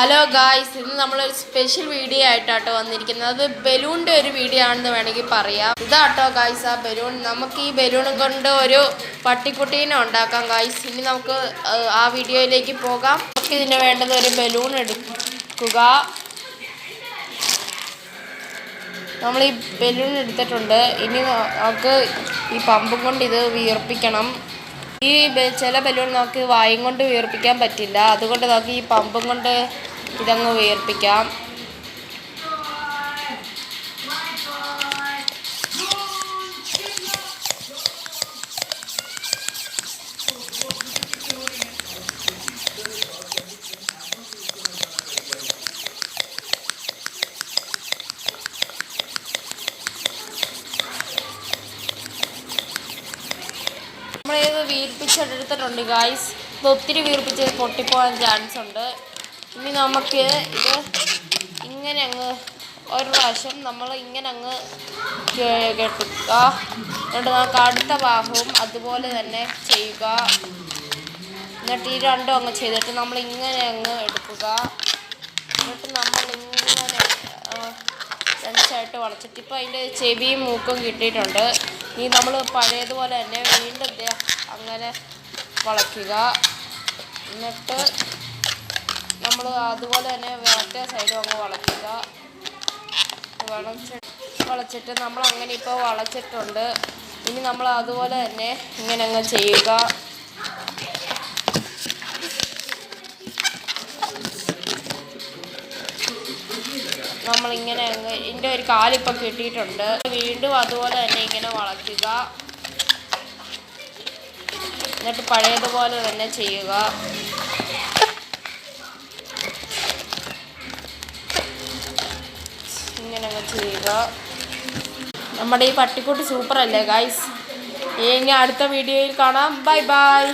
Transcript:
Hello guys, ഇന്ന് നമ്മളൊരു special video ആയിട്ടാട്ടോ വന്നിരിക്കുന്നത്. അത് ബലൂണിൻ്റെ ഒരു വീഡിയോ ആണെന്ന് വേണമെങ്കിൽ പറയാം. ഇതാട്ടോ ഗായ്സ് ആ ബലൂൺ. നമുക്ക് ഈ ബലൂൺ കൊണ്ട് ഒരു പട്ടിക്കുട്ടീനെ ഉണ്ടാക്കാം ഗായ്സ്. ഇനി നമുക്ക് ആ വീഡിയോയിലേക്ക് പോകാം. നമുക്ക് ഇതിന് വേണ്ടത് ഒരു ബലൂൺ എടുക്കുക. നമ്മൾ ഈ ബലൂൺ എടുത്തിട്ടുണ്ട്. ഇനി നമുക്ക് ഈ പമ്പും കൊണ്ട് ഇത് വീർപ്പിക്കണം. ഈ ചില ബലൂൺ നമുക്ക് വായും കൊണ്ട് വീർപ്പിക്കാൻ പറ്റില്ല. അതുകൊണ്ട് നമുക്ക് ഈ പമ്പും കൊണ്ട് ഇതങ്ങ് വീർപ്പിക്കാം. നമ്മളിത് വീർപ്പിച്ചെടുത്തിട്ടുണ്ട് ഗായ്സ്. ഇത് ഒത്തിരി വീർപ്പിച്ച് പൊട്ടിപ്പോകാൻ ചാൻസ് ഉണ്ട്. ഇനി നമുക്ക് ഇത് ഇങ്ങനെ അങ്ങ് ഒരു പ്രാവശ്യം നമ്മൾ ഇങ്ങനെ അങ്ങ് കെട്ടുക. എന്നിട്ട് നമുക്ക് അടുത്ത ഭാഗവും അതുപോലെ തന്നെ ചെയ്യുക. എന്നിട്ട് ഈ രണ്ടും അങ്ങ് ചെയ്തിട്ട് നമ്മൾ ഇങ്ങനെ അങ്ങ് എടുക്കുക. എന്നിട്ട് നമ്മൾ ഇങ്ങനെ രണ്ട് സൈഡ് വളച്ചിട്ട് ഇപ്പോൾ അതിൻ്റെ ചെവിയും മൂക്കും കിട്ടിയിട്ടുണ്ട്. ഇനി നമ്മൾ പഴയതുപോലെ തന്നെ വീണ്ടും അങ്ങനെ വളയ്ക്കുക. എന്നിട്ട് നമ്മൾ അതുപോലെ തന്നെ മറ്റേ സൈഡും അങ്ങ് വളയ്ക്കുക. വളച്ചിട്ട് നമ്മൾ അങ്ങനെ ഇപ്പോൾ വളച്ചിട്ടുണ്ട്. ഇനി നമ്മൾ അതുപോലെ തന്നെ ഇങ്ങനെ അങ്ങ് ചെയ്യുക. നമ്മളിങ്ങനെ ഇതിൻ്റെ ഒരു കാലിപ്പോൾ കിട്ടിയിട്ടുണ്ട്. വീണ്ടും അതുപോലെ തന്നെ ഇങ്ങനെ വളയ്ക്കുക. എന്നിട്ട് പഴയതുപോലെ തന്നെ ചെയ്യുക. ഇങ്ങനെ അങ്ങ് ചെയ്യുക. നമ്മുടെ ഈ പട്ടിക്കുട്ടി സൂപ്പർ അല്ലേ ഗൈസ്? ഇനി അടുത്ത വീഡിയോയിൽ കാണാം. Bye bye.